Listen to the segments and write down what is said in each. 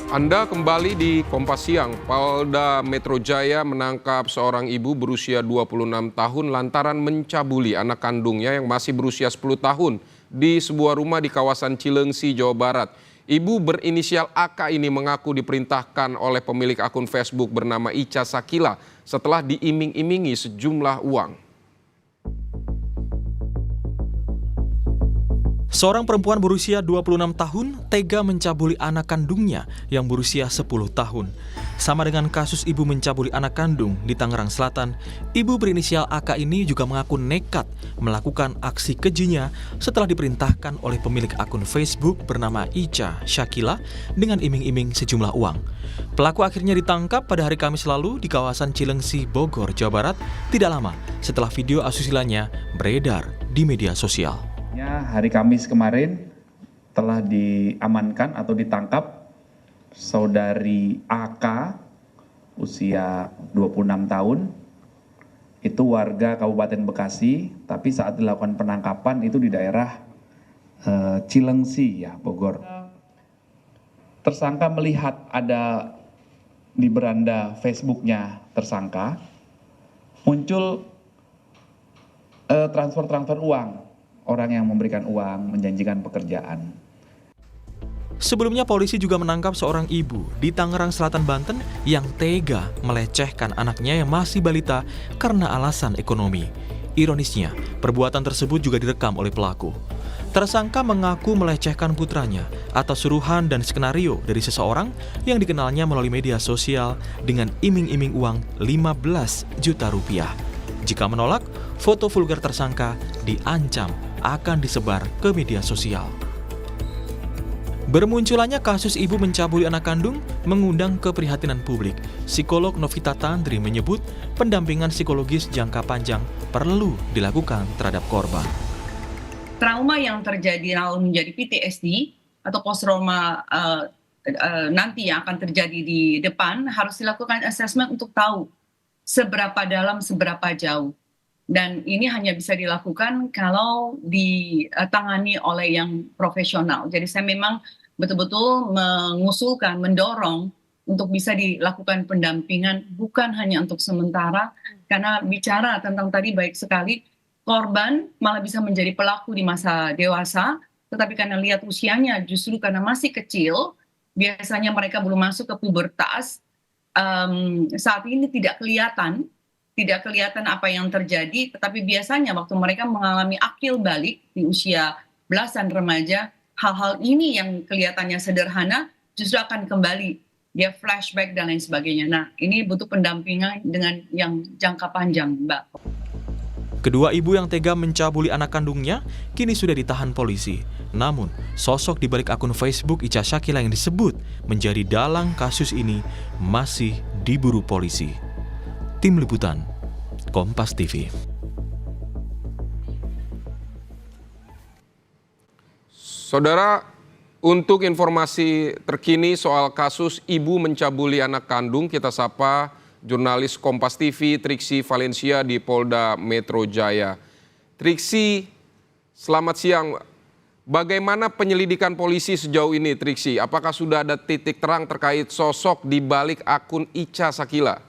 Anda kembali di Kompas Siang. Polda Metro Jaya menangkap seorang ibu berusia 26 tahun lantaran mencabuli anak kandungnya yang masih berusia 10 tahun di sebuah rumah di kawasan Cileungsi, Jawa Barat. Ibu berinisial AK ini mengaku diperintahkan oleh pemilik akun Facebook bernama Ica Sakila setelah diiming-imingi sejumlah uang. Seorang perempuan berusia 26 tahun tega mencabuli anak kandungnya yang berusia 10 tahun. Sama dengan kasus ibu mencabuli anak kandung di Tangerang Selatan, ibu berinisial AK ini juga mengaku nekat melakukan aksi kejinya setelah diperintahkan oleh pemilik akun Facebook bernama Ica Sakila dengan iming-iming sejumlah uang. Pelaku akhirnya ditangkap pada hari Kamis lalu di kawasan Cileungsi, Bogor, Jawa Barat, tidak lama setelah video asusilanya beredar di media sosial. Hari Kamis kemarin telah diamankan atau ditangkap saudari AK usia 26 tahun, itu warga Kabupaten Bekasi, tapi saat dilakukan penangkapan itu di daerah Cileungsi, Bogor. Tersangka melihat ada di beranda Facebooknya tersangka, muncul transfer uang. Orang yang memberikan uang, menjanjikan pekerjaan. Sebelumnya polisi juga menangkap seorang ibu di Tangerang Selatan, Banten yang tega melecehkan anaknya yang masih balita karena alasan ekonomi. Ironisnya, perbuatan tersebut juga direkam oleh pelaku. Tersangka mengaku melecehkan putranya atas suruhan dan skenario dari seseorang yang dikenalnya melalui media sosial dengan iming-iming uang 15 juta rupiah. Jika menolak, foto vulgar tersangka diancam akan disebar ke media sosial. Bermunculannya kasus ibu mencabuli anak kandung mengundang keprihatinan publik. Psikolog Novita Tandri menyebut pendampingan psikologis jangka panjang perlu dilakukan terhadap korban. Trauma yang terjadi lalu menjadi PTSD atau post-trauma nanti yang akan terjadi di depan harus dilakukan assessment untuk tahu seberapa dalam, seberapa jauh. Dan ini hanya bisa dilakukan kalau ditangani oleh yang profesional. Jadi saya memang betul-betul mengusulkan, mendorong untuk bisa dilakukan pendampingan bukan hanya untuk sementara. Karena bicara tentang tadi baik sekali, korban malah bisa menjadi pelaku di masa dewasa. Tetapi karena lihat usianya justru karena masih kecil, biasanya mereka belum masuk ke pubertas, saat ini tidak kelihatan apa yang terjadi, tetapi biasanya waktu mereka mengalami akil balik di usia belasan remaja, hal-hal ini yang kelihatannya sederhana justru akan kembali, dia flashback dan lain sebagainya. Nah, ini butuh pendampingan dengan yang jangka panjang, Mbak. Kedua ibu yang tega mencabuli anak kandungnya kini sudah ditahan polisi. Namun, sosok di balik akun Facebook Ica Sakila yang disebut menjadi dalang kasus ini masih diburu polisi. Tim Liputan, Kompas TV. Saudara, untuk informasi terkini soal kasus ibu mencabuli anak kandung, kita sapa jurnalis Kompas TV Triksi Valencia di Polda Metro Jaya. Triksi, selamat siang. Bagaimana penyelidikan polisi sejauh ini, Triksi? Apakah sudah ada titik terang terkait sosok di balik akun Ica Sakila?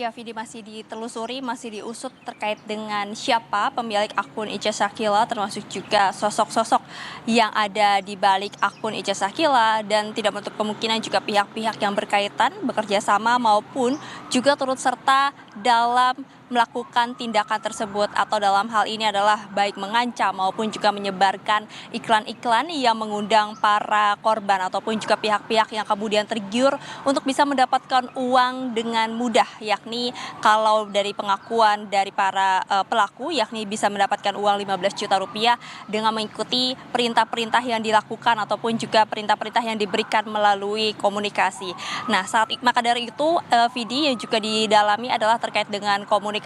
Ya, Vidi, masih ditelusuri, masih diusut terkait dengan siapa pemilik akun Ica Sakila, termasuk juga sosok-sosok yang ada di balik akun Ica Sakila, dan tidak menutup kemungkinan juga pihak-pihak yang berkaitan bekerja sama maupun juga turut serta dalam melakukan tindakan tersebut, atau dalam hal ini adalah baik mengancam maupun juga menyebarkan iklan-iklan yang mengundang para korban ataupun juga pihak-pihak yang kemudian tergiur untuk bisa mendapatkan uang dengan mudah, yakni kalau dari pengakuan dari para pelaku yakni bisa mendapatkan uang 15 juta rupiah dengan mengikuti perintah-perintah yang dilakukan ataupun juga perintah-perintah yang diberikan melalui komunikasi. Nah, maka dari itu Vidi yang juga didalami adalah terkait dengan komunikasi.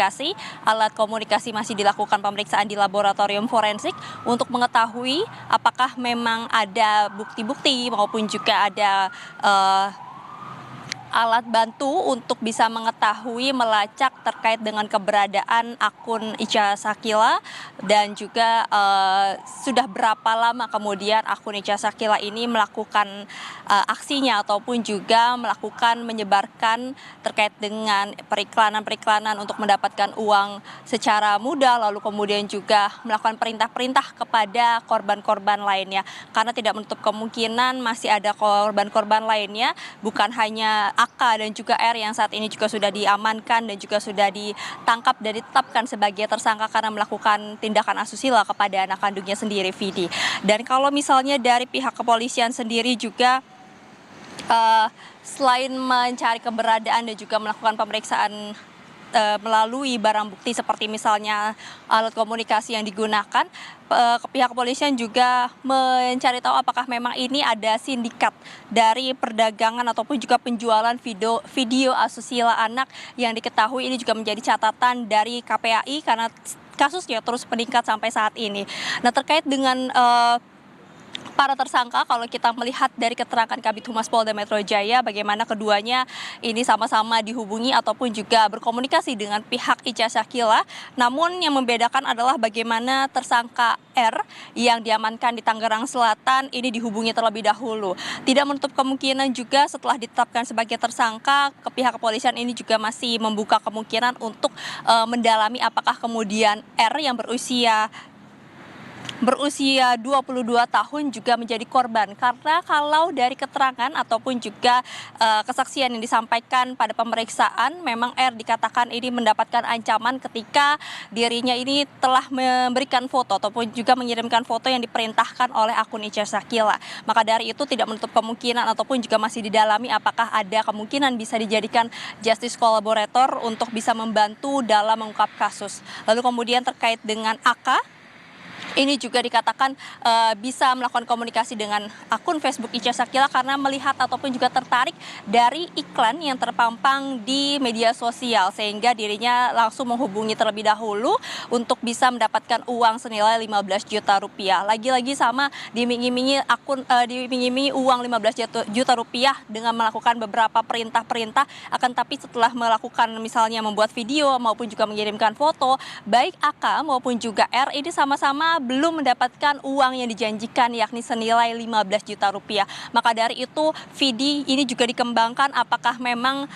Alat komunikasi masih dilakukan pemeriksaan di laboratorium forensik untuk mengetahui apakah memang ada bukti-bukti maupun juga ada alat bantu untuk bisa mengetahui melacak terkait dengan keberadaan akun Ica Sakila dan juga sudah berapa lama kemudian akun Ica Sakila ini melakukan aksinya ataupun juga melakukan menyebarkan terkait dengan periklanan-periklanan untuk mendapatkan uang secara mudah, lalu kemudian juga melakukan perintah-perintah kepada korban-korban lainnya. Karena tidak menutup kemungkinan masih ada korban-korban lainnya, bukan hanya AK dan juga R yang saat ini juga sudah diamankan dan juga sudah ditangkap dan ditetapkan sebagai tersangka karena melakukan tindakan asusila kepada anak kandungnya sendiri, Vidi. Dan kalau misalnya dari pihak kepolisian sendiri juga selain mencari keberadaan dan juga melakukan pemeriksaan melalui barang bukti seperti misalnya alat komunikasi yang digunakan, pihak kepolisian juga mencari tahu apakah memang ini ada sindikat dari perdagangan ataupun juga penjualan video asusila anak yang diketahui ini juga menjadi catatan dari KPAI karena kasusnya terus meningkat sampai saat ini. Nah, terkait dengan para tersangka, kalau kita melihat dari keterangan Kabid Humas Polda Metro Jaya, bagaimana keduanya ini sama-sama dihubungi ataupun juga berkomunikasi dengan pihak Ica Sakila. Namun yang membedakan adalah bagaimana tersangka R yang diamankan di Tangerang Selatan ini dihubungi terlebih dahulu. Tidak menutup kemungkinan juga setelah ditetapkan sebagai tersangka, pihak kepolisian ini juga masih membuka kemungkinan untuk mendalami apakah kemudian R yang berusia 22 tahun juga menjadi korban, karena kalau dari keterangan ataupun juga kesaksian yang disampaikan pada pemeriksaan, memang R dikatakan ini mendapatkan ancaman ketika dirinya ini telah memberikan foto ataupun juga mengirimkan foto yang diperintahkan oleh akun Ica Sakila. Maka dari itu tidak menutup kemungkinan ataupun juga masih didalami apakah ada kemungkinan bisa dijadikan justice collaborator untuk bisa membantu dalam mengungkap kasus. Lalu kemudian terkait dengan AK, ini juga dikatakan bisa melakukan komunikasi dengan akun Facebook Ica Sakila karena melihat ataupun juga tertarik dari iklan yang terpampang di media sosial, sehingga dirinya langsung menghubungi terlebih dahulu untuk bisa mendapatkan uang senilai 15 juta rupiah. Lagi-lagi sama diiming-imingi uang 15 juta rupiah dengan melakukan beberapa perintah-perintah, akan tapi setelah melakukan misalnya membuat video maupun juga mengirimkan foto, baik AK maupun juga R ini sama-sama belum mendapatkan uang yang dijanjikan yakni senilai 15 juta rupiah. Maka dari itu Vidi ini juga dikembangkan apakah memang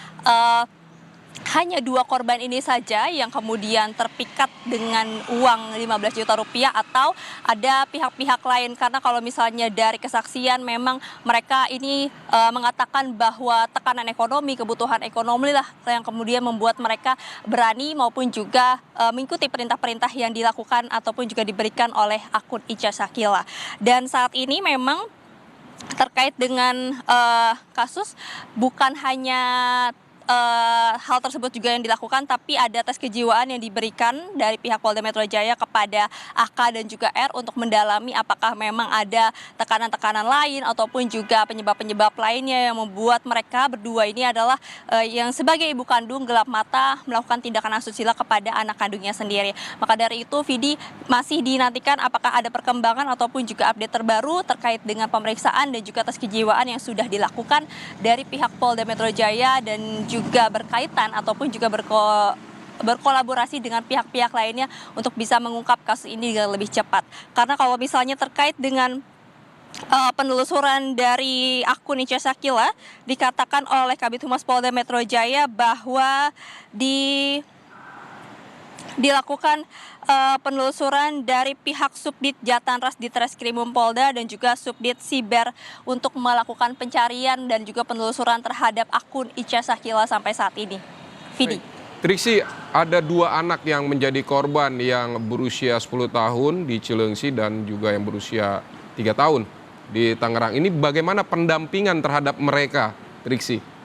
hanya dua korban ini saja yang kemudian terpikat dengan uang 15 juta rupiah atau ada pihak-pihak lain, karena kalau misalnya dari kesaksian memang mereka ini mengatakan bahwa tekanan ekonomi, kebutuhan ekonomi lah yang kemudian membuat mereka berani maupun juga mengikuti perintah-perintah yang dilakukan ataupun juga diberikan oleh akun Ica Sakila. Dan saat ini memang terkait dengan kasus bukan hanya hal tersebut juga yang dilakukan, tapi ada tes kejiwaan yang diberikan dari pihak Polda Metro Jaya kepada AK dan juga R untuk mendalami apakah memang ada tekanan-tekanan lain ataupun juga penyebab-penyebab lainnya yang membuat mereka berdua ini adalah yang sebagai ibu kandung gelap mata melakukan tindakan asusila kepada anak kandungnya sendiri. Maka dari itu Vidi masih dinantikan apakah ada perkembangan ataupun juga update terbaru terkait dengan pemeriksaan dan juga tes kejiwaan yang sudah dilakukan dari pihak Polda Metro Jaya dan juga berkaitan ataupun juga berkolaborasi dengan pihak-pihak lainnya untuk bisa mengungkap kasus ini dengan lebih cepat. Karena kalau misalnya terkait dengan penelusuran dari akun Ica Sakila, dikatakan oleh Kabid Humas Polda Metro Jaya bahwa dilakukan penelusuran dari pihak Subdit Jatanras Ditreskrimum Polda dan juga Subdit Siber untuk melakukan pencarian dan juga penelusuran terhadap akun Ica Sakila sampai saat ini. Vidi. Triksi, ada dua anak yang menjadi korban yang berusia 10 tahun di Cileungsi dan juga yang berusia 3 tahun di Tangerang. Ini bagaimana pendampingan terhadap mereka, Triksi?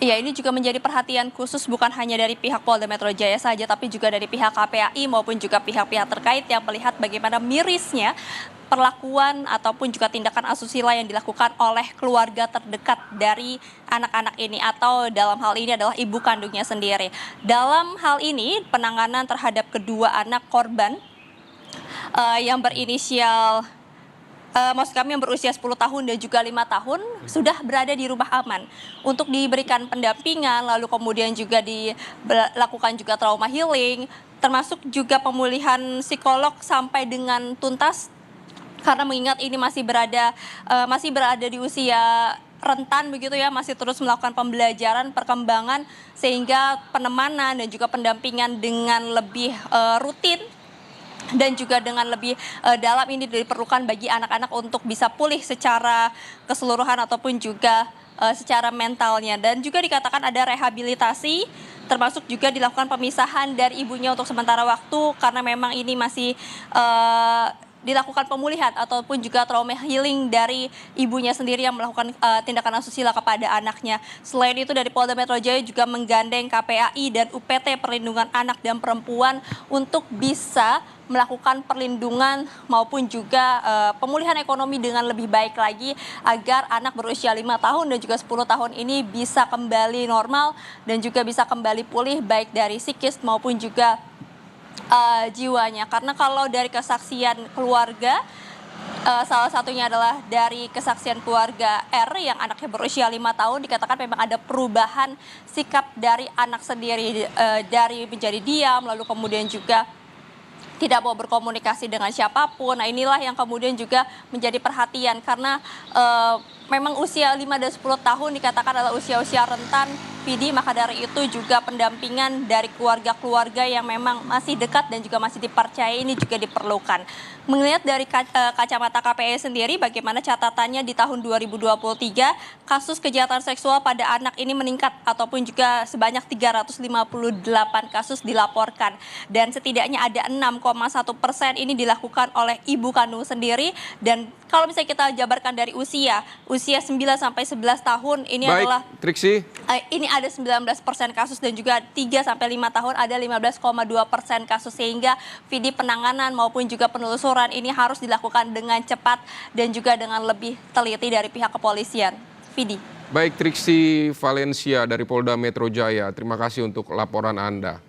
Iya, ini juga menjadi perhatian khusus bukan hanya dari pihak Polda Metro Jaya saja, tapi juga dari pihak KPAI maupun juga pihak-pihak terkait yang melihat bagaimana mirisnya perlakuan ataupun juga tindakan asusila yang dilakukan oleh keluarga terdekat dari anak-anak ini atau dalam hal ini adalah ibu kandungnya sendiri. Dalam hal ini penanganan terhadap kedua anak korban yang berinisial maksud kami yang berusia 10 tahun dan juga 5 tahun sudah berada di rumah aman untuk diberikan pendampingan, lalu kemudian juga dilakukan juga trauma healing, termasuk juga pemulihan psikolog sampai dengan tuntas, karena mengingat ini masih berada di usia rentan begitu ya, masih terus melakukan pembelajaran, perkembangan, sehingga penemanan dan juga pendampingan dengan lebih rutin dan juga dengan lebih dalam ini diperlukan bagi anak-anak untuk bisa pulih secara keseluruhan ataupun juga secara mentalnya. Dan juga dikatakan ada rehabilitasi, termasuk juga dilakukan pemisahan dari ibunya untuk sementara waktu karena memang ini masih dilakukan pemulihan ataupun juga trauma healing dari ibunya sendiri yang melakukan tindakan asusila kepada anaknya. Selain itu dari Polda Metro Jaya juga menggandeng KPAI dan UPT Perlindungan Anak dan Perempuan untuk bisa melakukan perlindungan maupun juga pemulihan ekonomi dengan lebih baik lagi agar anak berusia 5 tahun dan juga 10 tahun ini bisa kembali normal dan juga bisa kembali pulih baik dari psikis maupun juga jiwanya. Karena kalau dari kesaksian keluarga, salah satunya adalah dari kesaksian keluarga R yang anaknya berusia 5 tahun, dikatakan memang ada perubahan sikap dari anak sendiri, dari menjadi diam, lalu kemudian juga tidak mau berkomunikasi dengan siapapun. Nah, inilah yang kemudian juga menjadi perhatian karena memang usia 5 dan 10 tahun dikatakan adalah usia-usia rentan, PD, maka dari itu juga pendampingan dari keluarga-keluarga yang memang masih dekat dan juga masih dipercaya ini juga diperlukan. Melihat dari kacamata KPAI sendiri, bagaimana catatannya di tahun 2023, kasus kejahatan seksual pada anak ini meningkat ataupun juga sebanyak 358 kasus dilaporkan. Dan setidaknya ada 6,1% ini dilakukan oleh ibu kandung sendiri. Dan kalau misalnya kita jabarkan dari usia 9 sampai 11 tahun ini Baik, adalah Triksi. ini ada 19% kasus dan juga 3 sampai 5 tahun ada 15,2% kasus, sehingga PD penanganan maupun juga penelusuran ini harus dilakukan dengan cepat dan juga dengan lebih teliti dari pihak kepolisian. PD. Baik, Triksi Valencia dari Polda Metro Jaya. Terima kasih untuk laporan Anda.